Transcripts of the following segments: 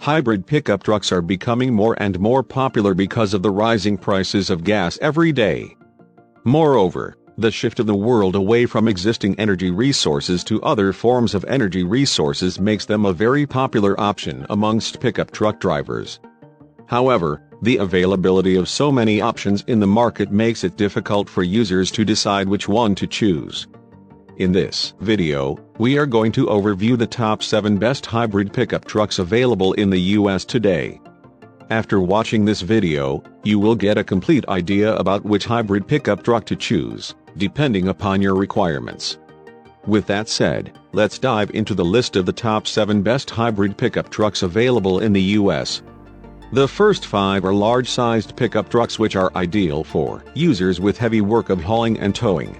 Hybrid pickup trucks are becoming more and more popular because of the rising prices of gas every day. Moreover, the shift of the world away from existing energy resources to other forms of energy resources makes them a very popular option amongst pickup truck drivers. However, the availability of so many options in the market makes it difficult for users to decide which one to choose. In this video, we are going to overview the top 7 best hybrid pickup trucks available in the US today. After watching this video, you will get a complete idea about which hybrid pickup truck to choose, depending upon your requirements. With that said, let's dive into the list of the top 7 best hybrid pickup trucks available in the US. The first 5 are large-sized pickup trucks which are ideal for users with heavy work of hauling and towing.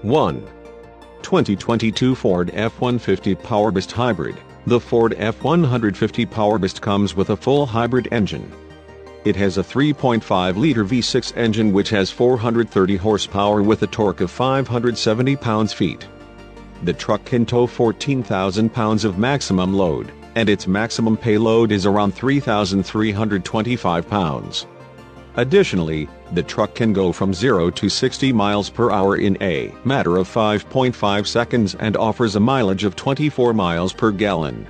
1. 2022 Ford F-150 PowerBoost Hybrid. The Ford F-150 PowerBoost comes with a full hybrid engine. It has a 3.5-liter V6 engine which has 430 horsepower with a torque of 570 pounds-feet. The truck can tow 14,000 pounds of maximum load, and its maximum payload is around 3,325 pounds. Additionally, the truck can go from 0 to 60 miles per hour in a matter of 5.5 seconds and offers a mileage of 24 miles per gallon.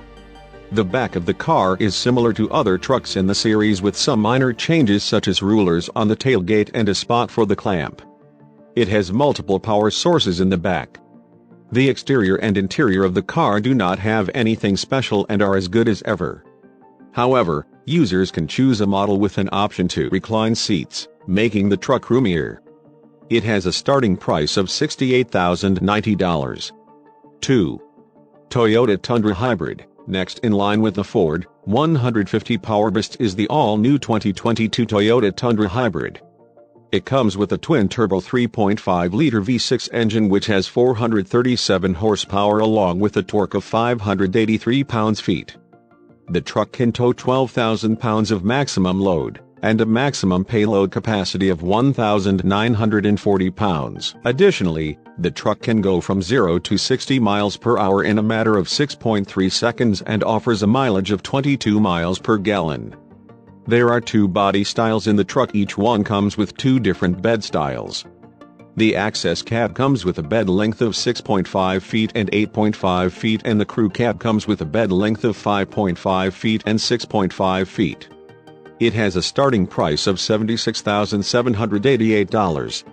The back of the car is similar to other trucks in the series with some minor changes such as rulers on the tailgate and a spot for the clamp. It has multiple power sources in the back. The exterior and interior of the car do not have anything special and are as good as ever. However, users can choose a model with an option to recline seats, making the truck roomier. It has a starting price of $68,090. 2. Toyota Tundra Hybrid. Next in line with the Ford F-150 PowerBoost is the all-new 2022 Toyota Tundra Hybrid. It comes with a twin-turbo 3.5-liter V6 engine which has 437 horsepower along with a torque of 583 pounds-feet. The truck can tow 12,000 pounds of maximum load, and a maximum payload capacity of 1,940 pounds. Additionally, the truck can go from 0 to 60 miles per hour in a matter of 6.3 seconds and offers a mileage of 22 miles per gallon. There are 2 body styles in the truck, each one comes with 2 different bed styles. The access cab comes with a bed length of 6.5 feet and 8.5 feet and the crew cab comes with a bed length of 5.5 feet and 6.5 feet. It has a starting price of $76,788.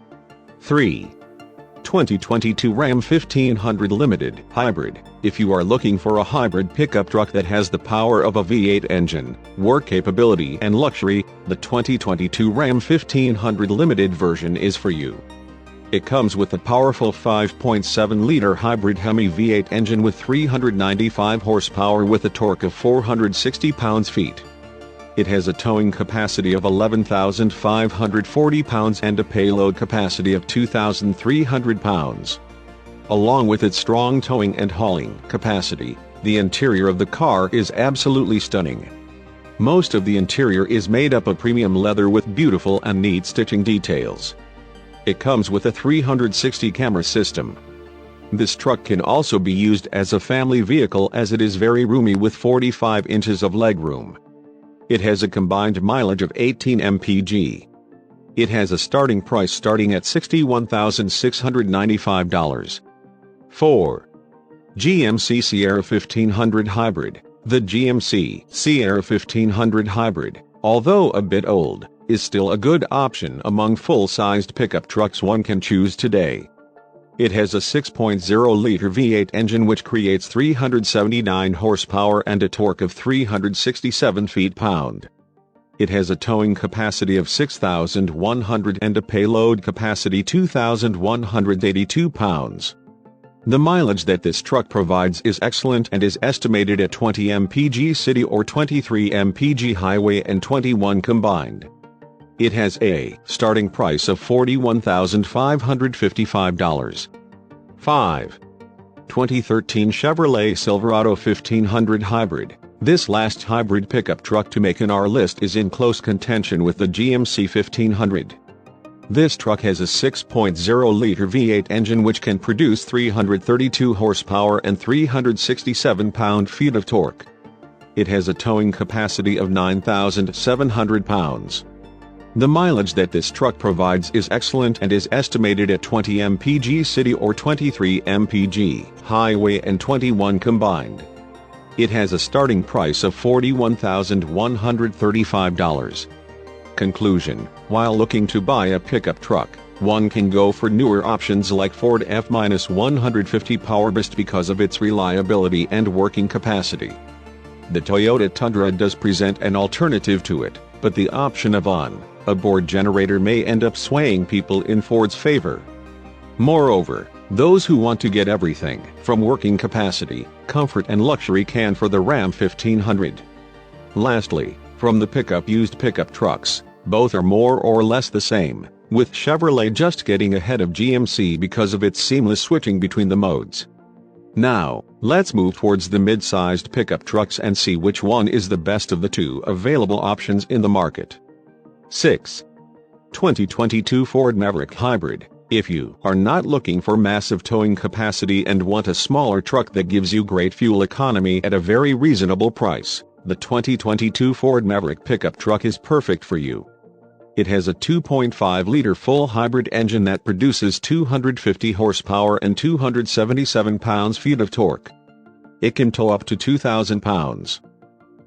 3. 2022 Ram 1500 Limited Hybrid. If you are looking for a hybrid pickup truck that has the power of a V8 engine, work capability and luxury, the 2022 Ram 1500 Limited version is for you. It comes with a powerful 5.7-liter hybrid Hemi V8 engine with 395 horsepower with a torque of 460 pounds-feet. It has a towing capacity of 11,540 pounds and a payload capacity of 2,300 pounds. Along with its strong towing and hauling capacity, the interior of the car is absolutely stunning. Most of the interior is made up of premium leather with beautiful and neat stitching details. It comes with a 360 camera system. This truck can also be used as a family vehicle as it is very roomy with 45 inches of legroom. It has a combined mileage of 18 mpg. It has a starting price starting at $61,695. 4. GMC Sierra 1500 Hybrid. The GMC Sierra 1500 Hybrid, although a bit old, is still a good option among full-sized pickup trucks one can choose today. It has a 6.0-liter V8 engine which creates 379 horsepower and a torque of 367 feet-pound. It has a towing capacity of 6,100 and a payload capacity 2,182 pounds. The mileage that this truck provides is excellent and is estimated at 20 mpg city or 23 mpg highway and 21 combined. It has a starting price of $41,555. 5. 2013 Chevrolet Silverado 1500 Hybrid. This last hybrid pickup truck to make in our list is in close contention with the GMC 1500. This truck has a 6.0-liter V8 engine which can produce 332 horsepower and 367 pound-feet of torque. It has a towing capacity of 9,700 pounds. The mileage that this truck provides is excellent and is estimated at 20 mpg city or 23 mpg highway and 21 combined. It has a starting price of $41,135. Conclusion: while looking to buy a pickup truck, one can go for newer options like Ford F-150 PowerBoost because of its reliability and working capacity. The Toyota Tundra does present an alternative to it, but the option of on-board generator may end up swaying people in Ford's favor. Moreover, those who want to get everything from working capacity, comfort and luxury can for the Ram 1500. Lastly, from the used pickup trucks, both are more or less the same, with Chevrolet just getting ahead of GMC because of its seamless switching between the modes. Now, let's move towards the mid-sized pickup trucks and see which one is the best of the two available options in the market. 6. 2022 Ford Maverick Hybrid. If you are not looking for massive towing capacity and want a smaller truck that gives you great fuel economy at a very reasonable price, the 2022 Ford Maverick pickup truck is perfect for you. It has a 2.5-liter full hybrid engine that produces 250 horsepower and 277 pounds-feet of torque. It can tow up to 2,000 pounds.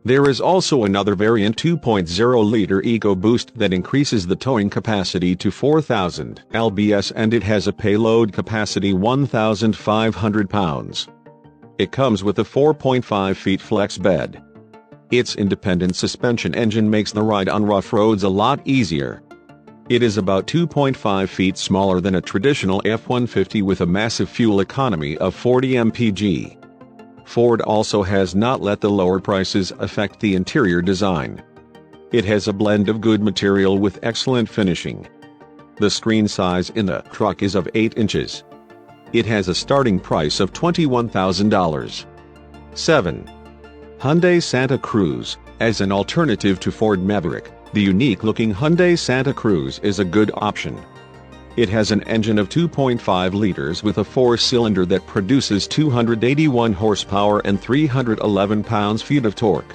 There is also another variant 2.0-liter EcoBoost that increases the towing capacity to 4,000 lbs and it has a payload capacity 1,500 pounds. It comes with a 4.5-feet flex bed. Its independent suspension engine makes the ride on rough roads a lot easier. It is about 2.5 feet smaller than a traditional F-150 with a massive fuel economy of 40 mpg. Ford also has not let the lower prices affect the interior design. It has a blend of good material with excellent finishing. The screen size in the truck is of 8 inches. It has a starting price of $21,000. 7. Hyundai Santa Cruz. As an alternative to Ford Maverick, the unique-looking Hyundai Santa Cruz is a good option. It has an engine of 2.5 liters with a 4-cylinder that produces 281 horsepower and 311 pounds-feet of torque.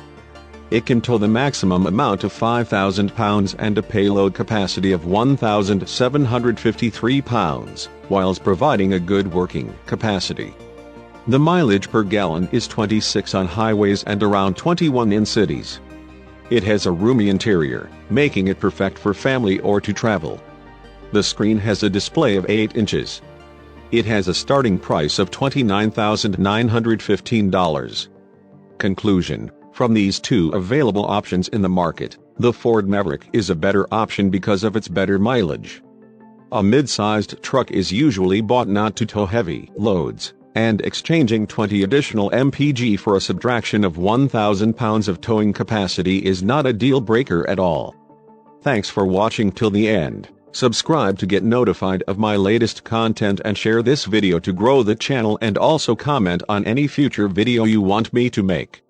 It can tow the maximum amount of 5,000 pounds and a payload capacity of 1,753 pounds, whilst providing a good working capacity. The mileage per gallon is 26 on highways and around 21 in cities. It has a roomy interior, making it perfect for family or to travel. The screen has a display of 8 inches. It has a starting price of $29,915. Conclusion: from these two available options in the market, the Ford Maverick is a better option because of its better mileage. A mid-sized truck is usually bought not to tow heavy loads, and exchanging 20 additional mpg for a subtraction of 1,000 pounds of towing capacity is not a deal breaker at all. Thanks for watching till the end. Subscribe to get notified of my latest content and share this video to grow the channel, and also comment on any future video you want me to make.